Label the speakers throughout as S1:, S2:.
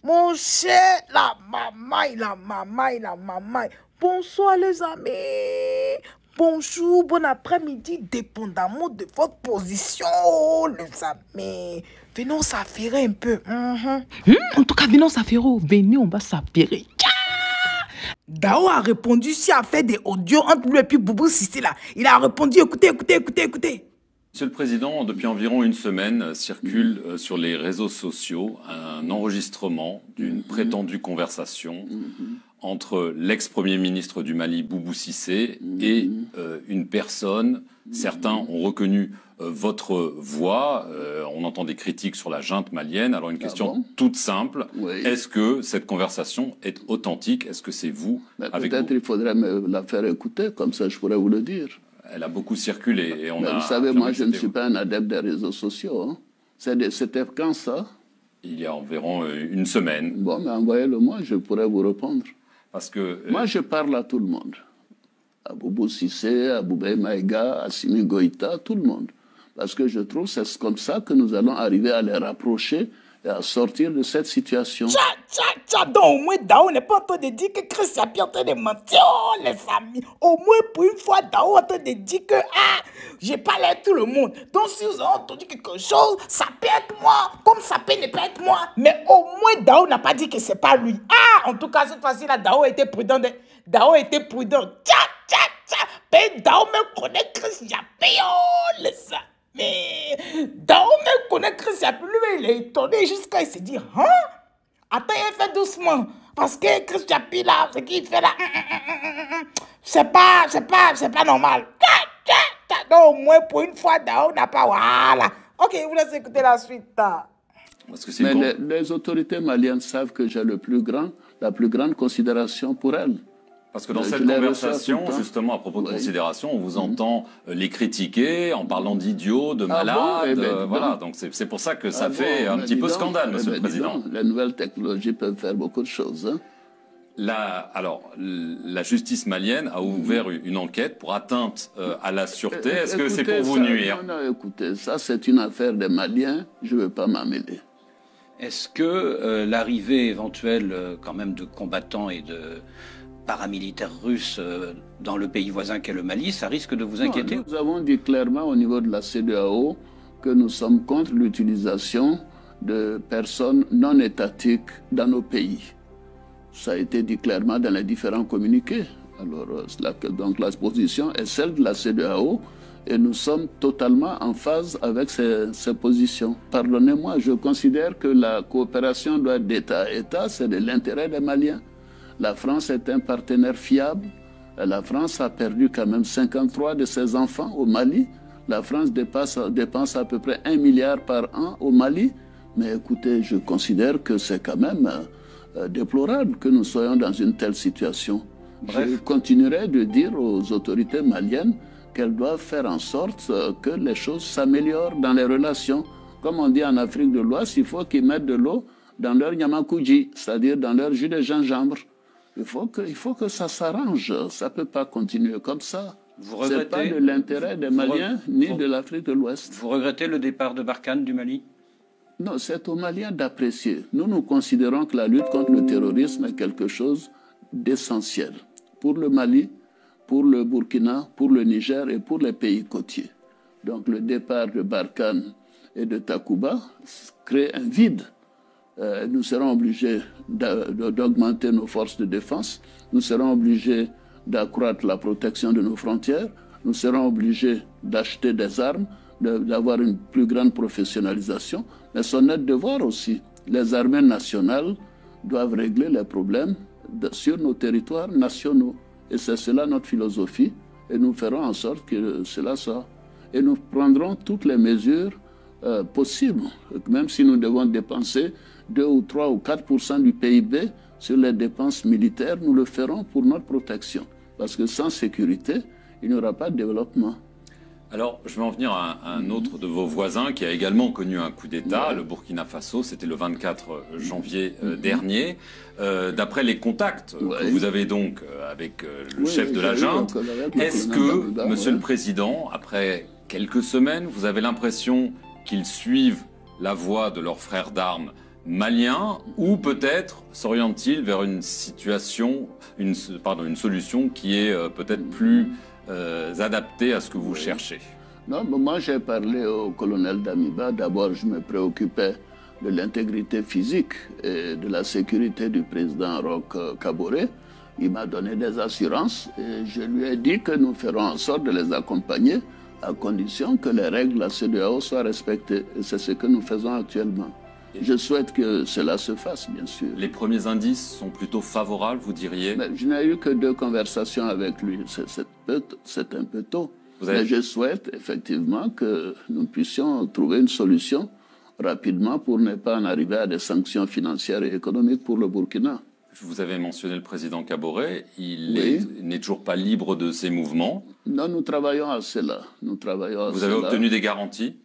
S1: Mon cher, la maman. Bonsoir les amis. Bonjour, bon après-midi, dépendamment de votre position, les amis. Venons s'affairer un peu.
S2: En tout cas, venons s'affairer. Venez, on va s'affairer.
S1: Dao a répondu si a fait des audios entre lui et puis Boubou Sissi là. Il a répondu, écoutez.
S3: Monsieur le Président, depuis environ une semaine, circule sur les réseaux sociaux un enregistrement d'une prétendue conversation entre l'ex-premier ministre du Mali, Boubou Sissé, et une personne. Certains ont reconnu votre voix. On entend des critiques sur la junte malienne. Alors une question toute simple. Oui. Est-ce que cette conversation est authentique? Est-ce que c'est vous avec vous?
S4: Peut-être il faudrait me la faire écouter, comme ça je pourrais vous le dire.
S3: Elle a beaucoup circulé et on a...
S4: Vous savez, moi je ne suis pas un adepte des réseaux sociaux. Hein. C'était quand ça?
S3: Il y a environ une semaine.
S4: Bon, mais envoyez-le-moi, je pourrais vous répondre.
S3: Parce que...
S4: Moi je parle à tout le monde. À Boubou Sissé, à Boubé Maïga, à Simi Goïta, tout le monde. Parce que je trouve que c'est comme ça que nous allons arriver à les rapprocher et à sortir de cette situation.
S1: Donc au moins Dao n'est pas en train de dire que Christian est en train de mentir, les amis. Au moins pour une fois, Dao est en train de dire que j'ai parlé à tout le monde. Donc si vous avez entendu quelque chose, ça peut être moi, comme ça peut ne pas être moi. Mais au moins Dao n'a pas dit que c'est pas lui. En tout cas cette fois-ci là, Dao était prudent. Dao était prudent. Mais Dao me connaît Christian, les amis. Mais Dao me connaît Christian, lui il est étonné jusqu'à il se dit, attends, il fait doucement. Parce que Christian là, ce qu'il fait là, c'est pas normal. Donc au moins pour une fois, Dao n'a pas, voilà. Ok, vous laissez écouter la suite.
S3: Parce que
S4: mais bon. les autorités maliennes savent que j'ai la plus grande considération pour elles.
S3: Parce que dans cette conversation, justement, à propos de considération, on vous entend les critiquer en parlant d'idiots, de malades, voilà. Donc c'est pour ça que ça fait un petit peu scandale, Monsieur le Président.
S4: Les nouvelles technologies peuvent faire beaucoup de choses. Hein.
S3: La justice malienne a ouvert une enquête pour atteinte à la sûreté. Est-ce que c'est pour vous nuire?
S4: Non, écoutez, ça c'est une affaire des Maliens, je ne veux pas m'en mêler.
S5: Est-ce que l'arrivée éventuelle quand même de combattants et de paramilitaires russes dans le pays voisin qu'est le Mali, ça risque de vous inquiéter?
S4: Non, nous avons dit clairement au niveau de la CEDEAO que nous sommes contre l'utilisation de personnes non étatiques dans nos pays. Ça a été dit clairement dans les différents communiqués. Alors, donc la position est celle de la CEDEAO et nous sommes totalement en phase avec ces positions. Pardonnez-moi, je considère que la coopération doit être d'État à État, c'est de l'intérêt des Maliens. La France est un partenaire fiable. La France a perdu quand même 53 de ses enfants au Mali. La France dépense à peu près 1 milliard par an au Mali. Mais écoutez, je considère que c'est quand même déplorable que nous soyons dans une telle situation. Bref. Je continuerai de dire aux autorités maliennes qu'elles doivent faire en sorte que les choses s'améliorent dans les relations. Comme on dit en Afrique de l'Ouest, il faut qu'ils mettent de l'eau dans leur nyamakuji, c'est-à-dire dans leur jus de gingembre. Il faut que ça s'arrange. Ça ne peut pas continuer comme ça. Ce n'est pas de l'intérêt des Maliens ni de l'Afrique de l'Ouest.
S5: Vous regrettez le départ de Barkhane du Mali?
S4: Non, c'est aux Maliens d'apprécier. Nous considérons que la lutte contre le terrorisme est quelque chose d'essentiel pour le Mali, pour le Burkina, pour le Niger et pour les pays côtiers. Donc le départ de Barkhane et de Takuba crée un vide. Nous serons obligés d'augmenter nos forces de défense, nous serons obligés d'accroître la protection de nos frontières, nous serons obligés d'acheter des armes, d'avoir une plus grande professionnalisation, mais c'est notre devoir aussi. Les armées nationales doivent régler les problèmes sur nos territoires nationaux. Et c'est cela notre philosophie, et nous ferons en sorte que cela soit. Et nous prendrons toutes les mesures possibles, même si nous devons dépenser 2 ou 3 ou 4% du PIB sur les dépenses militaires, nous le ferons pour notre protection. Parce que sans sécurité, il n'y aura pas de développement.
S3: Alors, je vais en venir à un autre de vos voisins qui a également connu un coup d'État, le Burkina Faso, c'était le 24 janvier dernier. D'après les contacts que vous avez donc avec le chef de la junte, est-ce que, Monsieur le Président, après quelques semaines, vous avez l'impression qu'ils suivent la voie de leurs frères d'armes malien, ou peut-être s'oriente-t-il vers une situation, une solution qui est peut-être plus adaptée à ce que vous cherchez?
S4: Non, mais moi j'ai parlé au colonel Damiba. D'abord, je me préoccupais de l'intégrité physique et de la sécurité du président Roch Kaboré. Il m'a donné des assurances et je lui ai dit que nous ferons en sorte de les accompagner à condition que les règles de la CEDEAO soient respectées. Et c'est ce que nous faisons actuellement. Je souhaite que cela se fasse, bien sûr.
S3: Les premiers indices sont plutôt favorables, vous diriez?
S4: Mais je n'ai eu que 2 conversations avec lui. C'est un peu tôt. Mais je souhaite effectivement que nous puissions trouver une solution rapidement pour ne pas en arriver à des sanctions financières et économiques pour le Burkina.
S3: Vous avez mentionné le président Kaboré, il n'est toujours pas libre de ses mouvements.
S4: Non, nous travaillons à cela.
S3: Vous avez obtenu des garanties?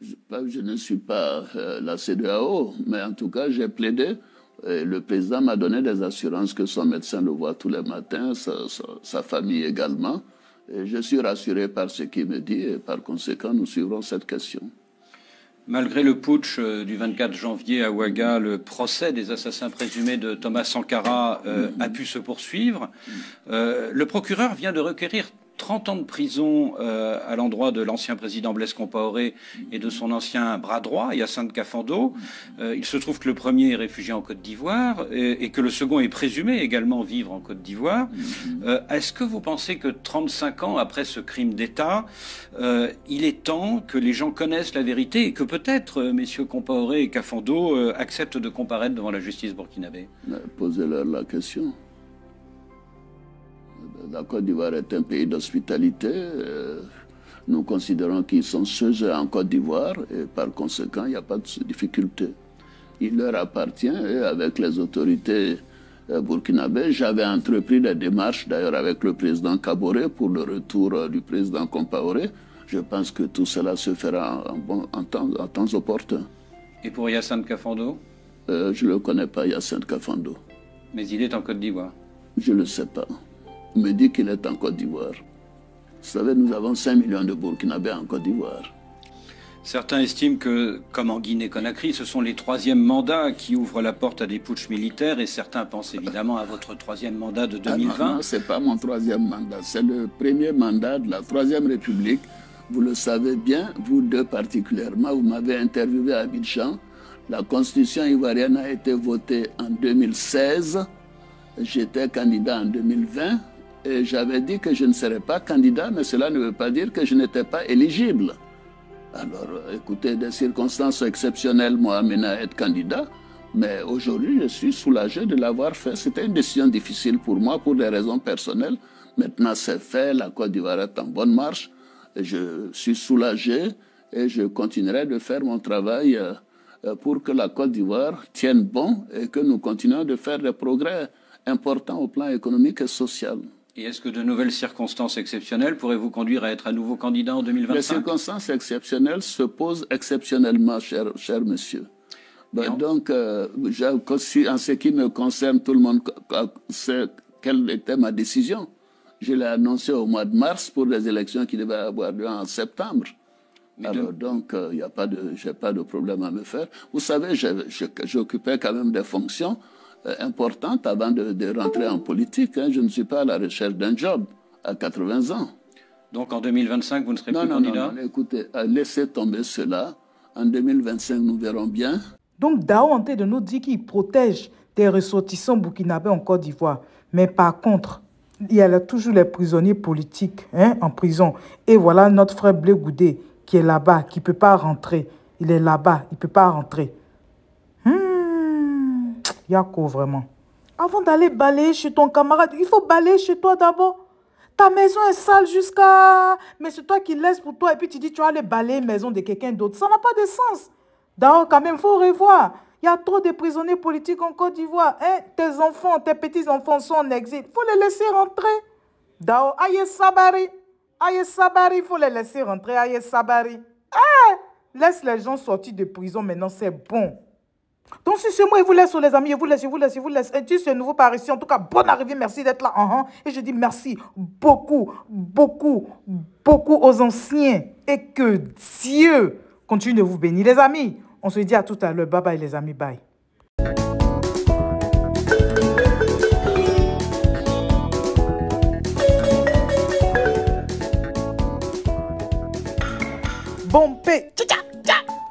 S4: Je ne suis pas la CEDEAO, mais en tout cas, j'ai plaidé. Et le président m'a donné des assurances que son médecin le voit tous les matins, sa famille également. Et je suis rassuré par ce qu'il me dit et par conséquent, nous suivrons cette question.
S5: Malgré le putsch du 24 janvier à Ouaga, le procès des assassins présumés de Thomas Sankara a pu se poursuivre. Le procureur vient de requérir 30 ans de prison à l'endroit de l'ancien président Blaise Compaoré et de son ancien bras droit, Hyacinthe Kafando. Il se trouve que le premier est réfugié en Côte d'Ivoire et que le second est présumé également vivre en Côte d'Ivoire. Est-ce que vous pensez que 35 ans après ce crime d'État, il est temps que les gens connaissent la vérité et que peut-être messieurs Compaoré et Kafando acceptent de comparaître devant la justice burkinabé?
S4: Posez-leur la question. La Côte d'Ivoire est un pays d'hospitalité. Nous considérons qu'ils sont chez eux en Côte d'Ivoire et par conséquent, il n'y a pas de difficulté. Il leur appartient et avec les autorités burkinabées, j'avais entrepris des démarches d'ailleurs avec le président Kaboré pour le retour du président Compaoré. Je pense que tout cela se fera en temps opportun.
S5: Et pour Hyacinthe Kafando?
S4: Je ne le connais pas, Hyacinthe Kafando.
S5: Mais il est en Côte d'Ivoire?
S4: Je ne le sais pas. On me dit qu'il est en Côte d'Ivoire. Vous savez, nous avons 5 millions de Burkinabés en Côte d'Ivoire.
S5: Certains estiment que, comme en Guinée-Conakry, ce sont les 3e mandats qui ouvrent la porte à des putschs militaires et certains pensent évidemment à votre 3e mandat de 2020.
S4: Non, ce n'est pas mon 3e mandat, c'est le premier mandat de la 3e République. Vous le savez bien, vous deux particulièrement, vous m'avez interviewé à Abidjan. La constitution ivoirienne a été votée en 2016. J'étais candidat en 2020. Et j'avais dit que je ne serais pas candidat, mais cela ne veut pas dire que je n'étais pas éligible. Alors, écoutez, des circonstances exceptionnelles m'ont amené à être candidat, mais aujourd'hui, je suis soulagé de l'avoir fait. C'était une décision difficile pour moi, pour des raisons personnelles. Maintenant, c'est fait, la Côte d'Ivoire est en bonne marche. Et je suis soulagé et je continuerai de faire mon travail pour que la Côte d'Ivoire tienne bon et que nous continuions de faire des progrès importants au plan économique et social.
S5: Et est-ce que de nouvelles circonstances exceptionnelles pourraient vous conduire à être à nouveau candidat en 2025?
S4: Les circonstances exceptionnelles se posent exceptionnellement, cher monsieur. Donc, en ce qui me concerne, tout le monde sait quelle était ma décision. Je l'ai annoncé au mois de mars pour des élections qui devaient avoir lieu en septembre. Alors, donc, je n'ai pas de problème à me faire. Vous savez, j'occupais quand même des fonctions importante avant de rentrer en politique. Je ne suis pas à la recherche d'un job à 80 ans.
S5: Donc en 2025, vous ne serez plus candidat?
S4: Non, écoutez, laissez tomber cela. En 2025, nous verrons bien.
S1: Donc Dao en train de nous dire qu'il protège des ressortissants burkinabés en Côte d'Ivoire. Mais par contre, il y a toujours les prisonniers politiques en prison. Et voilà notre frère Blé Goudé qui est là-bas, qui ne peut pas rentrer. Il est là-bas, il ne peut pas rentrer. Yako, vraiment. Avant d'aller balayer chez ton camarade, il faut balayer chez toi d'abord. Ta maison est sale jusqu'à... Mais c'est toi qui laisses pour toi et puis tu dis tu vas aller balayer la maison de quelqu'un d'autre. Ça n'a pas de sens. D'abord, quand même, il faut revoir. Il y a trop de prisonniers politiques en Côte d'Ivoire. Tes enfants, tes petits-enfants sont en exil. Il faut les laisser rentrer. D'abord, aïe Sabari. Aïe Sabari, il faut les laisser rentrer. Aïe Sabari. Laisse les gens sortir de prison maintenant, c'est bon. Donc, si c'est moi, je vous laisse, les amis, je vous laisse. Et tu es nouveau par ici. En tout cas, bonne arrivée, merci d'être là. Et je dis merci beaucoup aux anciens. Et que Dieu continue de vous bénir. Les amis, on se dit à tout à l'heure. Bye bye, les amis, bye.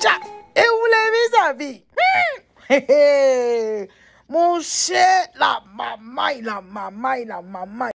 S1: Tcha. Et vous l'avez vu, sa vie. Mon cher, la maman.